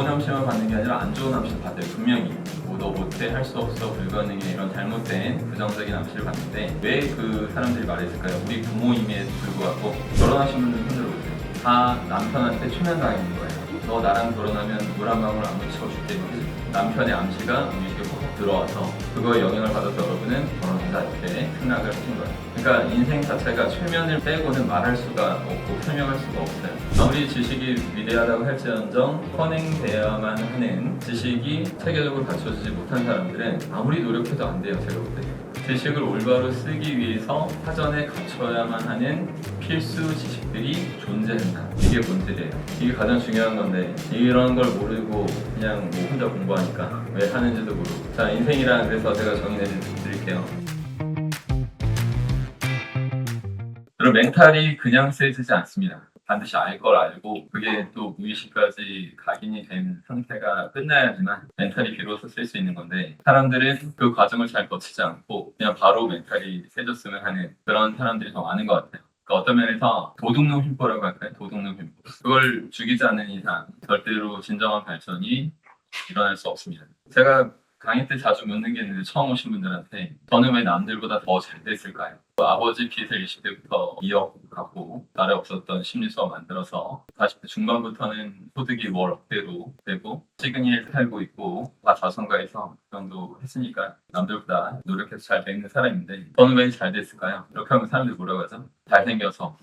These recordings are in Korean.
암시만 받는 게 아니라 안 좋은 암시도 받아요. 분명히 너 못해, 할 수 없어, 불가능해 이런 잘못된 부정적인 암시를 받는데 왜 그 사람들이 말했을까요? 우리 부모임에도 불구하고 결혼하신 분들 손들어 보세요. 다 남편한테 초면당하는 거예요. 너 나랑 결혼하면 물 한 방울 안 묻혀줄게. 남편의 암시가 우리 집에 콕 들어와서 그거에 영향을 받아서 여러분은 결혼하자 이렇게 생각을 하신 거예요. 그러니까 인생 자체가 최면을 빼고는 말할 수가 없고 설명할 수가 없어요. 아무리 지식이 위대하다고 할지언정 선행돼야만 하는 지식이 체계적으로 갖춰지지 못한 사람들은 아무리 노력해도 안 돼요. 제가 볼 때. 지식을 올바로 쓰기 위해서 사전에 갖춰야만 하는 필수 지식들이 존재한다. 이게 본질이에요. 이게 가장 중요한 건데 이런 걸 모르고 그냥 뭐 혼자 공부하니까 왜 하는지도 모르고. 자, 인생이란 그래서 제가 정의해 드릴게요. 여러분, 멘탈이 그냥 세지지 않습니다. 반드시 알 걸 알고 그게 또 무의식까지 각인이 된 상태가 끝나야지만 멘탈이 비로소 쓸 수 있는 건데 사람들은 그 과정을 잘 거치지 않고 그냥 바로 멘탈이 세졌으면 하는 그런 사람들이 더 많은 것 같아요. 그러니까 어떤 면에서 도둑놈 흉보라고 할까요? 도둑놈 흉보. 그걸 죽이지 않는 이상 절대로 진정한 발전이 일어날 수 없습니다. 제가 강의 때 자주 묻는 게 있는데 처음 오신 분들한테 저는 왜 남들보다 더 잘 됐을까요? 아버지 빚을 20대부터 이어가고 나를 없었던 심리수업 만들어서 40대 중반부터는 소득이 월 억대로 되고 시그니엘 살고 있고 다 자선가에서 그 정도 했으니까 남들보다 노력해서 잘 되는 사람인데 저는 왜 잘 됐을까요? 이렇게 하면 사람들이 뭐라고 하죠? 잘생겨서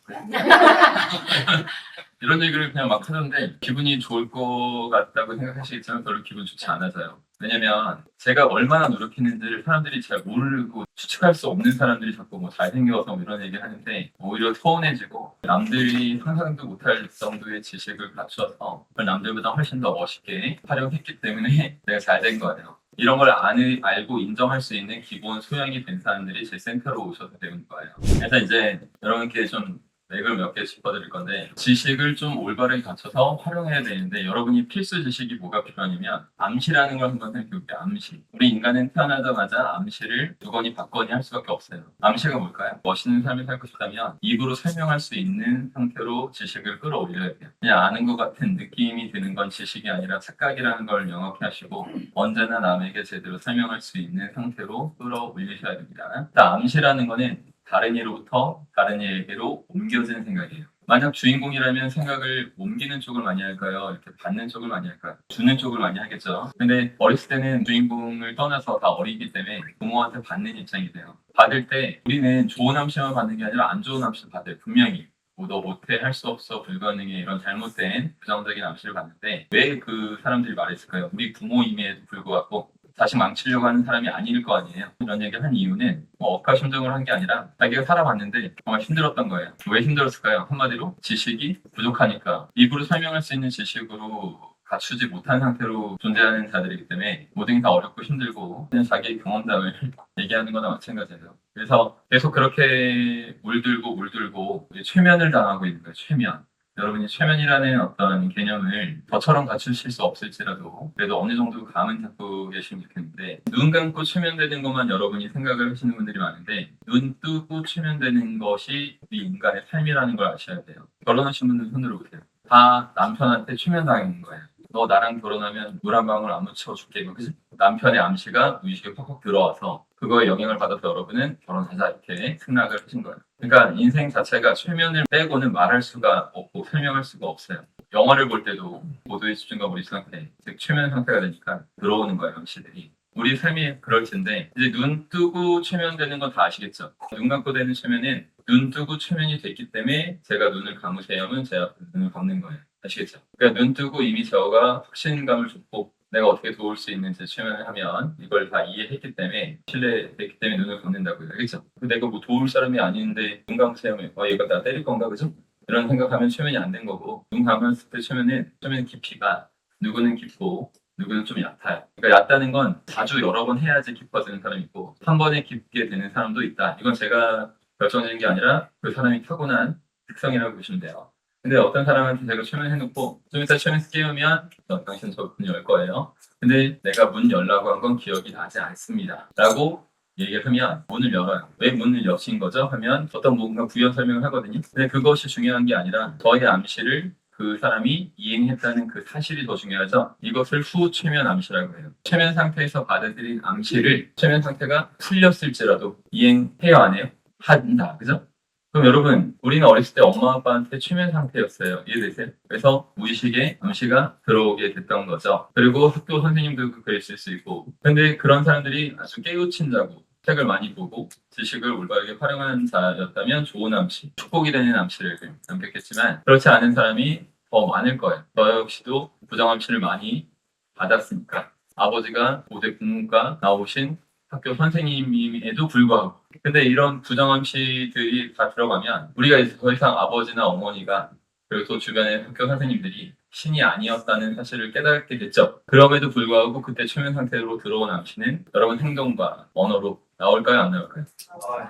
이런 얘기를 그냥 막 하는데 기분이 좋을 것 같다고 생각하시겠지만 별로 기분 좋지 않아서요. 왜냐면 제가 얼마나 노력했는지를 사람들이 잘 모르고 추측할 수 없는 사람들이 자꾸 뭐 잘생겨서 뭐 이런 얘기 하는데 오히려 서운해지고 남들이 상상도 못할 정도의 지식을 갖춰서 그걸 남들보다 훨씬 더 멋있게 활용했기 때문에 내가 잘 된 거예요. 이런 걸 알고 인정할 수 있는 기본 소양이 된 사람들이 제 센터로 오셔서 배운 거예요. 그래서 이제 여러분께 좀 맥을 몇 개 짚어드릴 건데 지식을 좀 올바르게 갖춰서 활용해야 되는데 여러분이 필수 지식이 뭐가 필요하냐면 암시라는 걸 한번 생각해볼게요. 암시. 우리 인간은 태어나자마자 암시를 두거니 받거니 할 수밖에 없어요. 암시가 뭘까요? 멋있는 삶을 살고 싶다면 입으로 설명할 수 있는 상태로 지식을 끌어올려야 돼요. 그냥 아는 것 같은 느낌이 드는 건 지식이 아니라 착각이라는 걸 명확히 하시고 언제나 남에게 제대로 설명할 수 있는 상태로 끌어올리셔야 됩니다. 암시라는 거는 다른 이로부터 다른 이에게로 옮겨지는 생각이에요. 만약 주인공이라면 생각을 옮기는 쪽을 많이 할까요? 이렇게 받는 쪽을 많이 할까요? 주는 쪽을 많이 하겠죠. 근데 어렸을 때는 주인공을 떠나서 다 어리기 때문에 부모한테 받는 입장이 돼요. 받을 때 우리는 좋은 암시만 받는 게 아니라 안 좋은 암시를 받아요. 분명히. 뭐 너 못해, 할 수 없어, 불가능해 이런 잘못된 부정적인 암시를 받는데 왜 그 사람들이 말했을까요? 우리 부모임에도 불구하고 자식 망치려고 하는 사람이 아닐 거 아니에요. 이런 얘기를 한 이유는 억하심정을 한 게 아니라 자기가 살아봤는데 정말 힘들었던 거예요. 왜 힘들었을까요? 한마디로 지식이 부족하니까 입으로 설명할 수 있는 지식으로 갖추지 못한 상태로 존재하는 자들이기 때문에 모든 게 다 어렵고 힘들고 그냥 자기의 경험담을 얘기하는 거나 마찬가지예요. 그래서 계속 그렇게 물들고 최면을 당하고 있는 거예요. 최면. 여러분이 최면이라는 어떤 개념을 저처럼 갖추실 수 없을지라도 그래도 어느 정도 감은 잡고 계시면 좋겠는데 눈 감고 최면되는 것만 여러분이 생각을 하시는 분들이 많은데 눈 뜨고 최면되는 것이 우리 인간의 삶이라는 걸 아셔야 돼요. 결혼하신 분들 손들어 보세요. 다 남편한테 최면당하는 거예요. 너 나랑 결혼하면 물 한 방울 안 묻혀줄게. 그치? 남편의 암시가 무의식에 팍팍 들어와서 그거에 영향을 받아서 여러분은 결혼하자 이렇게 생각을 하신 거예요. 그러니까 인생 자체가 최면을 빼고는 말할 수가 없고 설명할 수가 없어요. 영화를 볼 때도 모두의 집중과 몰입 상태, 즉 최면 상태가 되니까 들어오는 거예요, 암시들이. 우리 삶이 그럴 텐데 이제 눈 뜨고 최면되는 건 다 아시겠죠? 눈 감고 되는 최면은 눈 뜨고 최면이 됐기 때문에 제가 눈을 감으세요 하면 제가 눈을 감는 거예요. 아시겠죠? 그러니까 눈 뜨고 이미 저가 확신감을 줬고 내가 어떻게 도울 수 있는지 최면을 하면 이걸 다 이해했기 때문에 신뢰됐기 때문에 눈을 감는다고요. 알겠죠? 내가 뭐 도울 사람이 아닌데 눈 감으세요 하면 얘가 나 때릴 건가 그죠? 이런 생각하면 최면이 안 된 거고 눈 감았을 때 최면 깊이가 누구는 깊고 누구는 좀 얕아요. 그러니까 얕다는 건 자주 여러 번 해야지 깊어지는 사람이 있고 한 번에 깊게 되는 사람도 있다. 이건 제가 결정하는 게 아니라 그 사람이 타고난 특성이라고 보시면 돼요. 근데 어떤 사람한테 제가 최면해놓고 좀 이따 최면 깨우면 당신 저 문 열 거예요. 근데 내가 문 열라고 한 건 기억이 나지 않습니다. 라고 얘기를 하면 문을 열어요. 왜 문을 여신 거죠? 하면 어떤 뭔가 부연 설명을 하거든요. 근데 그것이 중요한 게 아니라 저의 암시를 그 사람이 이행했다는 그 사실이 더 중요하죠. 이것을 후최면 암시라고 해요. 최면 상태에서 받아들인 암시를 최면 상태가 풀렸을지라도 이행해요, 안 해요? 한다. 그죠? 그럼 여러분, 우리는 어렸을 때 엄마 아빠한테 최면 상태였어요. 이해되세요? 그래서 무의식에 암시가 들어오게 됐던 거죠. 그리고 학교 선생님도 그랬을 수 있고. 근데 그런 사람들이 아주 깨우친다고 책을 많이 보고 지식을 올바르게 활용하는 자였다면 좋은 암시, 축복이 되는 암시를 남겼겠지만 그렇지 않은 사람이 더 많을 거예요. 저 역시도 부정암시를 많이 받았으니까. 아버지가 고대 국문과 나오신 학교 선생님임에도 불구하고 근데 이런 부정암시들이 다 들어가면 우리가 이제 더 이상 아버지나 어머니가 그리고 또 주변의 학교 선생님들이 신이 아니었다는 사실을 깨닫게 됐죠. 그럼에도 불구하고 그때 최면 상태로 들어온 암시는 여러분 행동과 언어로 나올까요? 안 나올까요?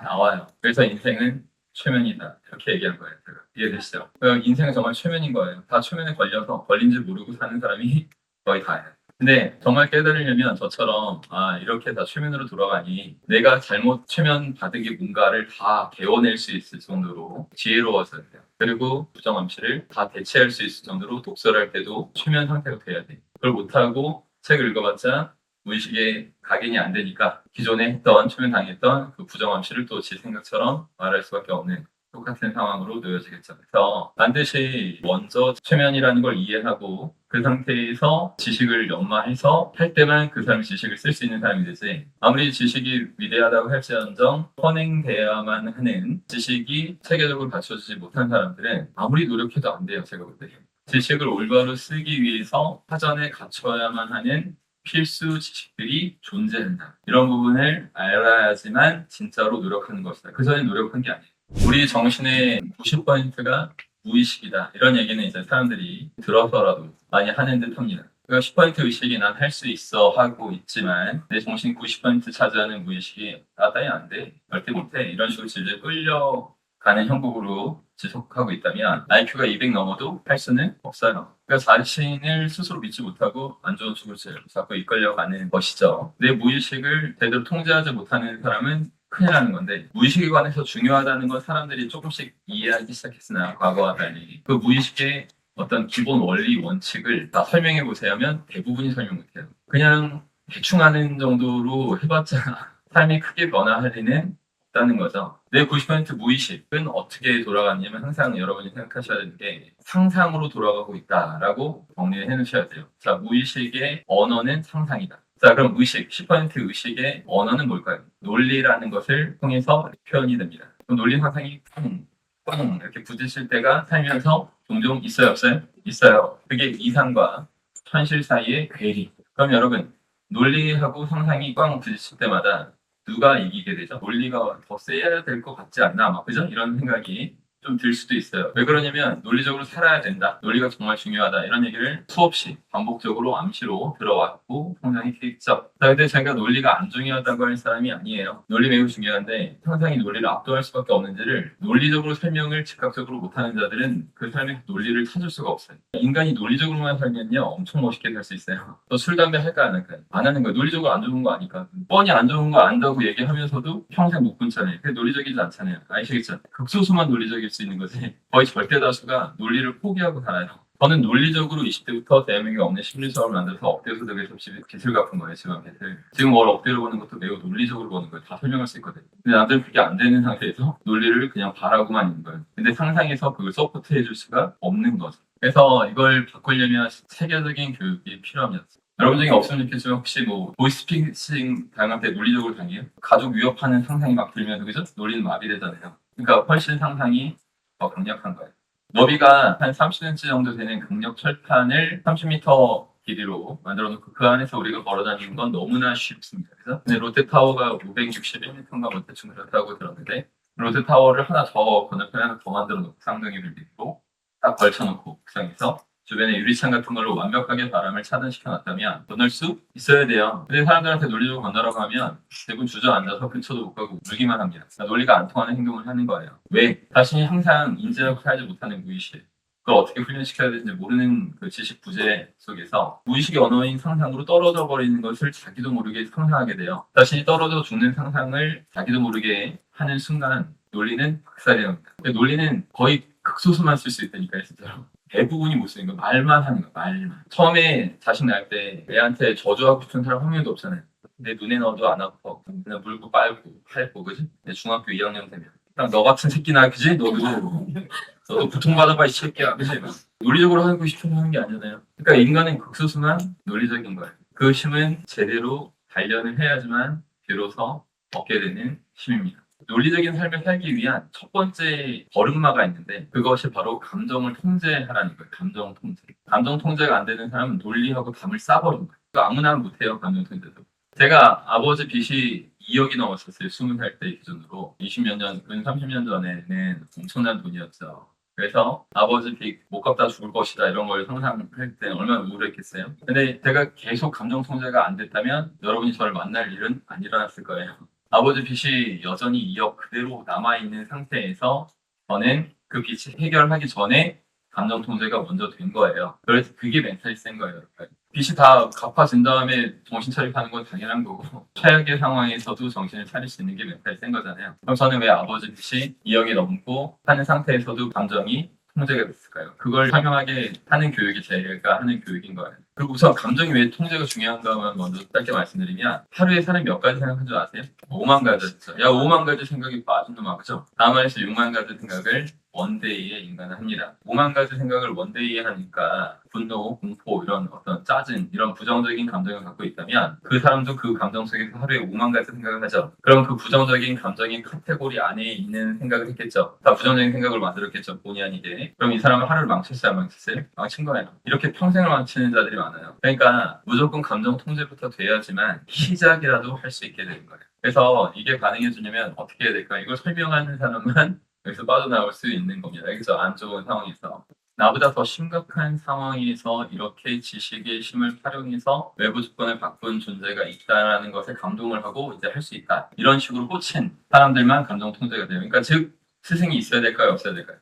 나와요. 그래서 인생은 최면이다. 이렇게 얘기한 거예요. 제가. 이해되시죠? 인생은 정말 최면인 거예요. 다 최면에 걸려서 걸린 줄 모르고 사는 사람이 거의 다예요. 근데 정말 깨달으려면 저처럼 이렇게 다 최면으로 돌아가니 내가 잘못 최면 받은 게 뭔가를 다 배워낼 수 있을 정도로 지혜로워져야 돼요. 그리고 부정암시를 다 대체할 수 있을 정도로 독서를 할 때도 최면 상태가 돼야 돼요. 그걸 못하고 책을 읽어봤자 무의식에 각인이 안 되니까 기존에 했던 최면 당했던 그 부정암시를 또 제 생각처럼 말할 수밖에 없는 똑같은 상황으로 놓여지겠죠. 그래서 반드시 먼저 최면이라는 걸 이해하고 그 상태에서 지식을 연마해서 할 때만 그 사람이 지식을 쓸 수 있는 사람이 되지 아무리 지식이 위대하다고 할지언정 선행돼야만 하는 지식이 체계적으로 갖춰지지 못한 사람들은 아무리 노력해도 안 돼요. 제가 볼 때. 지식을 올바로 쓰기 위해서 사전에 갖춰야만 하는 필수 지식들이 존재한다. 이런 부분을 알아야지만 진짜로 노력하는 것이다. 그 전에 노력한 게 아니에요. 우리 정신의 90%가 무의식이다. 이런 얘기는 이제 사람들이 들어서라도 많이 하는 듯 합니다. 그러니까 10% 의식이 난 할 수 있어 하고 있지만 내 정신 90% 차지하는 무의식이 나따위 안 돼. 절대 못해. 이런 식으로 질질 끌려가는 형국으로 지속하고 있다면 IQ가 200 넘어도 할 수는 없어요. 그러니까 자신을 스스로 믿지 못하고 안 좋은 쪽으로 자꾸 이끌려가는 것이죠. 내 무의식을 제대로 통제하지 못하는 사람은 큰일 나는 건데 무의식에 관해서 중요하다는 건 사람들이 조금씩 이해하기 시작했으나 과거와 달리 그 무의식의 어떤 기본 원리 원칙을 다 설명해 보세요 하면 대부분이 설명 못해요. 그냥 대충 하는 정도로 해봤자 삶이 크게 변화할 리는 없다는 거죠. 내 90% 무의식은 어떻게 돌아가냐면 항상 여러분이 생각하셔야 되는 게 상상으로 돌아가고 있다라고 정리를 해놓으셔야 돼요. 자, 무의식의 언어는 상상이다. 자, 그럼 의식, 10% 의식의 언어는 뭘까요? 논리라는 것을 통해서 표현이 됩니다. 그럼 논리 상상이 꽝 이렇게 부딪힐 때가 살면서 종종 있어요, 없어요? 있어요. 그게 이상과 현실 사이의 괴리. 그럼 여러분, 논리하고 상상이 꽝 부딪힐 때마다 누가 이기게 되죠? 논리가 더 세야 될 것 같지 않나? 막, 그죠? 이런 생각이 좀 들 수도 있어요. 왜 그러냐면 논리적으로 살아야 된다. 논리가 정말 중요하다. 이런 얘기를 수없이 반복적으로 암시로 들어왔고 상상이 했죠. 자, 근데 제가 논리가 안 중요하다고 할 사람이 아니에요. 논리 매우 중요한데 상상이 논리를 압도할 수밖에 없는지를 논리적으로 설명을 즉각적으로 못하는 자들은 그 삶의 논리를 찾을 수가 없어요. 인간이 논리적으로만 살면요 엄청 멋있게 살 수 있어요. 너 술, 담배 할까 안 할까요? 안 하는 거예요. 논리적으로 안 좋은 거 아니까. 뻔히 안 좋은 거 안다고 얘기하면서도 평생 못 끊잖아요. 그게 논리적이지 않잖아요. 아시겠죠? 극소수만 논리적일 수 있는 거지. 거의 절대 다수가 논리를 포기하고 살아요. 저는 논리적으로 20대부터 대한민국에 없는 심리수업을 만들어서 억대소득의 접시 기술 갚은 거예요. 지금 뭘 억대로 보는 것도 매우 논리적으로 보는 거예요. 다 설명할 수 있거든요. 근데 나들 그게 안 되는 상태에서 논리를 그냥 바라고만 있는 거예요. 근데 상상에서 그걸 서포트 해줄 수가 없는 거죠. 그래서 이걸 바꾸려면 체계적인 교육이 필요합니다. 여러분 중에 없으면 좋겠지만 혹시 뭐 보이스피싱 당할 때 논리적으로 당해요? 가족 위협하는 상상이 막 들면 그죠? 논리는 마비되잖아요. 그러니까 훨씬 상상이 더 강력한 거예요. 너비가 한 30cm 정도 되는 강력 철판을 30m 길이로 만들어 놓고 그 안에서 우리가 걸어 다니는 건 너무나 쉽습니다. 그래서 근데 롯데타워가 561m인가 뭐 대충 그렇다고 들었는데 롯데타워를 하나 더 건너편에 하나 더 만들어 놓고 쌍둥이 빌딩으로 딱 걸쳐놓고 옥상에서 주변에 유리창 같은 걸로 완벽하게 바람을 차단시켜 놨다면 건널 수 있어야 돼요. 근데 사람들한테 논리적으로 건너라고 하면 대부분 주저앉아서 근처도 못 가고 울기만 합니다. 그러니까 논리가 안 통하는 행동을 하는 거예요. 왜? 자신이 항상 인지하고 살지 못하는 무의식. 그걸 어떻게 훈련시켜야 되는지 모르는 그 지식 부재 속에서 무의식의 언어인 상상으로 떨어져 버리는 것을 자기도 모르게 상상하게 돼요. 자신이 떨어져 죽는 상상을 자기도 모르게 하는 순간 논리는 박살이 납니다. 논리는 거의 극소수만 쓸 수 있다니까요, 진짜로. 대부분이 못 쓰는 거 말만 하는 거 말만. 처음에 자식 낳을 때 애한테 저주하고 싶은 사람 한 명도 없잖아요. 내 눈에 넣어도 안 아파. 그냥 물고 빨고 팔고 그지? 내 중학교 2학년 되면 그냥 너 같은 새끼나 그지? 너도 고통받아봐 이 새끼야 그지? 논리적으로 하고 싶어서 하는 게 아니잖아요. 그러니까 인간은 극소수만 논리적인 거예요. 그 힘은 제대로 단련을 해야지만 비로소 얻게 되는 힘입니다. 논리적인 삶을 살기 위한 첫 번째 걸음마가 있는데 그것이 바로 감정을 통제하라는 거예요. 감정 통제. 감정 통제가 안 되는 사람은 논리하고 담을 싸버린 거예요. 그거 아무나 못해요. 감정 통제도. 제가 아버지 빚이 2억이 넘었었어요. 20살 때 기준으로. 20몇 년, 근 30년 전에는 엄청난 돈이었죠. 그래서 아버지 빚 못 갚다 죽을 것이다 이런 걸 상상할 때 얼마나 우울했겠어요. 근데 제가 계속 감정 통제가 안 됐다면 여러분이 저를 만날 일은 안 일어났을 거예요. 아버지 빚이 여전히 2억 그대로 남아있는 상태에서 저는 그 빚을 해결하기 전에 감정 통제가 먼저 된 거예요. 그래서 그게 멘탈이 센 거예요. 빚이 다 갚아진 다음에 정신 차리고 건 당연한 거고 최악의 상황에서도 정신을 차릴 수 있는 게 멘탈이 센 거잖아요. 그럼 저는 왜 아버지 빚이 2억이 넘고 하는 상태에서도 감정이 통제가 됐을까요? 그걸 설명하게 하는 교육이 제가 하는 교육인 거예요. 그리고 우선 감정이 왜 통제가 중요한가만 먼저 짧게 말씀드리면 하루에 사람이 몇 가지 생각하는 줄 아세요? 5만 가지 있죠. 야 5만 가지 생각이 빠진 놈아 그죠? 다음 에서 6만 가지 생각을 원데이에 인간은 합니다. 5만 가지 생각을 원데이에 하니까 분노, 공포, 이런 어떤 짜증, 이런 부정적인 감정을 갖고 있다면 그 사람도 그 감정 속에서 하루에 5만 가지 생각을 하죠. 그럼 그 부정적인 감정인 카테고리 안에 있는 생각을 했겠죠. 다 부정적인 생각을 만들었겠죠. 본의 아니게. 그럼 이 사람은 하루를 망쳤어요? 안 망쳤어요? 망친 거예요. 이렇게 평생을 망치는 자들이 많아요. 그러니까 무조건 감정 통제부터 돼야지만 시작이라도 할 수 있게 되는 거예요. 그래서 이게 가능해지려면 어떻게 해야 될까? 이걸 설명하는 사람만 여기서 빠져나올 수 있는 겁니다. 여기서 안 좋은 상황에서. 나보다 더 심각한 상황에서 이렇게 지식의 힘을 활용해서 외부 조건을 바꾼 존재가 있다라는 것에 감동을 하고 이제 할 수 있다. 이런 식으로 꽂힌 사람들만 감정 통제가 돼요. 그러니까 즉 스승이 있어야 될까요? 없어야 될까요?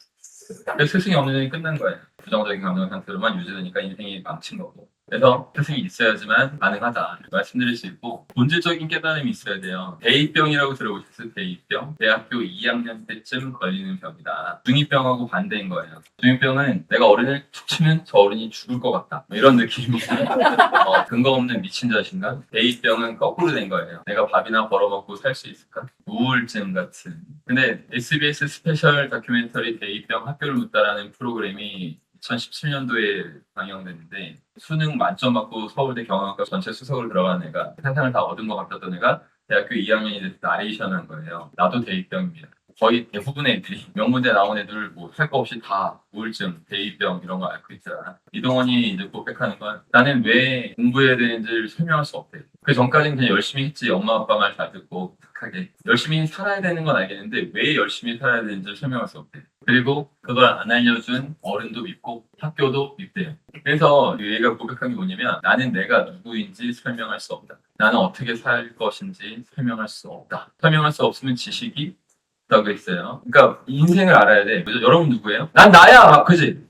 스승이 없는 일이 끝난 거예요. 부정적인 감정 상태로만 유지되니까 인생이 망친 거고. 그래서 스승이 있어야지만 가능하다 말씀드릴 수 있고 본질적인 깨달음이 있어야 돼요. 대입병이라고 들어보셨어요? 대입병? 대학교 2학년 때쯤 걸리는 병이다. 중2병하고 반대인 거예요. 중2병은 내가 어른을 툭 치면 저 어른이 죽을 것 같다 이런 느낌이에요. 근거 없는 미친 자신감. 대입병은 거꾸로 된 거예요. 내가 밥이나 벌어먹고 살 수 있을까? 우울증 같은. 근데 SBS 스페셜 다큐멘터리 대입병 학교를 묻다라는 프로그램이 2017년도에 방영됐는데 수능 만점 받고 서울대 경영학과 전체 수석을 들어간 애가 세상을 다 얻은 것 같았던 애가 대학교 2학년이 돼서 나레이션 한 거예요. 나도 대입병입니다. 거의 대부분의 애들이 명문대 나온 애들 뭐 할 거 없이 다 우울증, 대입병 이런 거 앓고 있잖아. 이동원이 이제 고백하는 건 나는 왜 공부해야 되는지를 설명할 수 없대. 그 전까지는 그냥 열심히 했지. 엄마 아빠 말 잘 듣고 착하게 열심히 살아야 되는 건 알겠는데 왜 열심히 살아야 되는지를 설명할 수 없대. 그리고 그걸 안 알려준 어른도 밉고 학교도 밉대요. 그래서 얘가 고백한 게 뭐냐면 나는 내가 누구인지 설명할 수 없다. 나는 어떻게 살 것인지 설명할 수 없다. 설명할 수 없으면 지식이 없다고 했어요. 그러니까 인생을 알아야 돼. 그죠? 여러분 누구예요? 난 나야! 그지?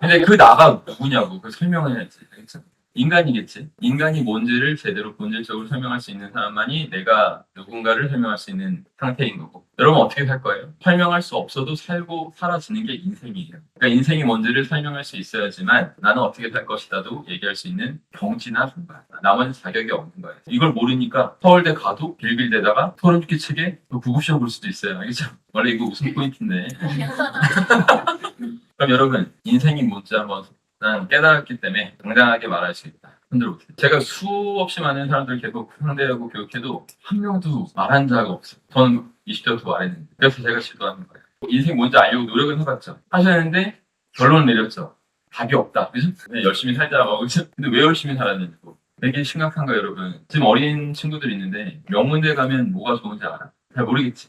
근데 그 나가 누구냐고 그 설명해야지. 알겠죠? 인간이겠지. 인간이 뭔지를 제대로 본질적으로 설명할 수 있는 사람만이 내가 누군가를 설명할 수 있는 상태인 거고. 여러분 어떻게 살 거예요? 설명할 수 없어도 살고 사라지는 게 인생이에요. 그러니까 인생이 뭔지를 설명할 수 있어야지만 나는 어떻게 살 것이다도 얘기할 수 있는 경지나 순간. 나머지 자격이 없는 거예요. 이걸 모르니까 서울대 가도 빌빌대다가 소름 끼치게 구급 시험 볼 수도 있어요. 알겠죠? 원래 이거 웃음 포인트인데. 그럼 여러분 인생이 뭔지 한번 난 깨달았기 때문에 당당하게 말할 수 있다. 흔들어 보세요. 제가 수없이 많은 사람들 계속 상대하고 교육해도 한 명도 말한 적 없어요. 저는 20대부터 말했는데. 그래서 제가 지도하는 거예요. 인생 뭔지 알려고 노력은 해봤죠. 하셨는데 결론을 내렸죠. 답이 없다. 그죠? 그냥 열심히 살자고. 그죠? 근데 왜 열심히 살았는지. 되게 심각한 거예요, 여러분. 지금 어린 친구들이 있는데 명문대 가면 뭐가 좋은지 알아? 잘 모르겠지.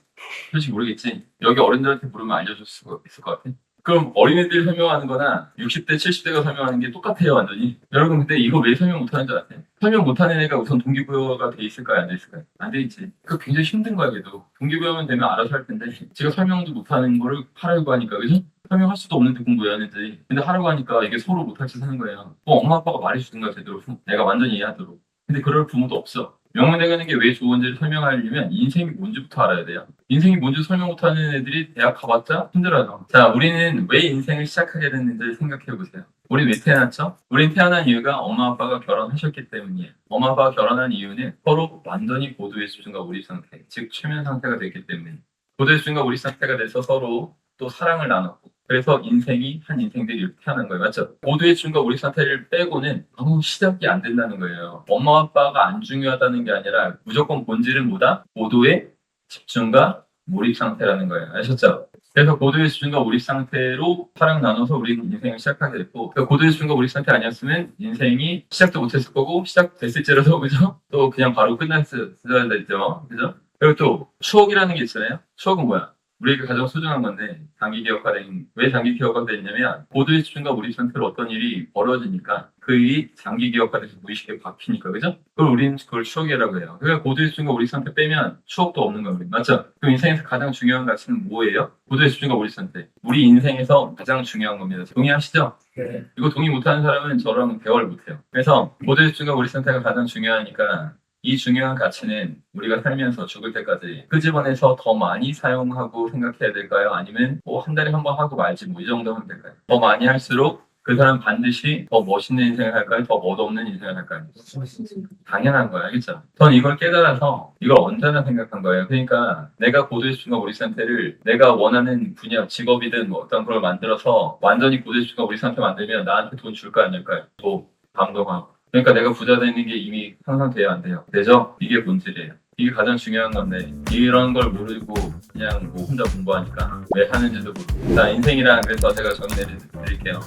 솔직히 모르겠지. 여기 어른들한테 물으면 알려줄 수 있을 것 같아. 그럼 어린애들이 설명하는 거나 60대, 70대가 설명하는 게 똑같아요, 완전히. 여러분, 근데 이거 왜 설명 못하는 줄 아세요? 설명 못하는 애가 우선 동기부여가 돼 있을까요, 안 돼 있을까요? 안 돼 있지. 그거 굉장히 힘든 거야, 걔도. 동기부여만 되면 알아서 할 텐데, 제가 설명도 못하는 거를 하라고 하니까, 그죠? 설명할 수도 없는데 공부해야 하는지. 근데 하라고 하니까 이게 서로 못할 짓 하는 거예요. 엄마 아빠가 말해주든가 제대로 내가 완전히 이해하도록. 근데 그럴 부모도 없어. 명문대 가는 게 왜 좋은지를 설명하려면 인생이 뭔지부터 알아야 돼요. 인생이 뭔지 설명 못하는 애들이 대학 가봤자 힘들어요. 자, 우리는 왜 인생을 시작하게 됐는지 생각해보세요. 우리 왜 태어났죠? 우린 태어난 이유가 엄마 아빠가 결혼하셨기 때문이에요. 엄마 아빠가 결혼한 이유는 서로 완전히 고도의 수준과 몰입 상태, 즉 최면 상태가 됐기 때문에 고도의 수준과 몰입 상태가 돼서 서로 또 사랑을 나눴고 그래서 인생이 한 인생들이 이렇게 태어난 거예요. 맞죠? 고도의 수준과 몰입 상태를 빼고는 아무 시작이 안 된다는 거예요. 엄마 아빠가 안 중요하다는 게 아니라 무조건 본질은 뭐다? 고도의 집중과 몰입 상태라는 거예요. 아셨죠? 그래서 고도의 수준과 몰입 상태로 사랑 나눠서 우리는 인생을 시작하게 됐고 그 고도의 수준과 몰입 상태 아니었으면 인생이 시작도 못했을 거고 시작됐을지라도 그죠? 또 그냥 바로 끝났어야 됐죠. 그죠? 그리고 또 추억이라는 게 있잖아요. 추억은 뭐야? 우리에게 가장 소중한 건데 장기 기억화된 왜 장기 기억화가 됐냐면 고도의 집중과 몰입 상태로 어떤 일이 벌어지니까 그 일이 장기 기억화돼서 무의식에 박히니까 그죠? 그걸 우리는 그걸 추억이라고 해요. 그러니까 고도의 집중과 몰입 상태 빼면 추억도 없는 겁니다. 맞죠? 그럼 인생에서 가장 중요한 가치는 뭐예요? 고도의 집중과 몰입 상태. 우리 인생에서 가장 중요한 겁니다. 동의하시죠? 네. 이거 동의 못하는 사람은 저랑 대화를 못해요. 그래서 고도의 집중과 몰입 상태가 가장 중요하니까 이 중요한 가치는 우리가 살면서 죽을 때까지 끄집어내서 더 많이 사용하고 생각해야 될까요? 아니면 뭐 한 달에 한 번 하고 말지 뭐 이 정도 하면 될까요? 더 많이 할수록 그 사람 반드시 더 멋있는 인생을 할까요? 더 멋없는 인생을 할까요? 당연한 거야, 알겠죠? 전 이걸 깨달아서 이걸 언제나 생각한 거예요. 그러니까 내가 고도의 집중과 몰입 상태를 내가 원하는 분야, 직업이든 뭐 어떤 걸 만들어서 완전히 고도의 집중과 몰입 상태 만들면 나한테 돈 줄까 안 줄까요? 또 감동하고. 그러니까 내가 부자 되는 게 이미 상상돼야 안 돼요. 되죠? 이게 본질이에요. 이게 가장 중요한 건데 이런 걸 모르고 그냥 뭐 혼자 공부하니까 왜 하는지도 모르고 자 인생이란 그래서 제가 정의해 드릴게요.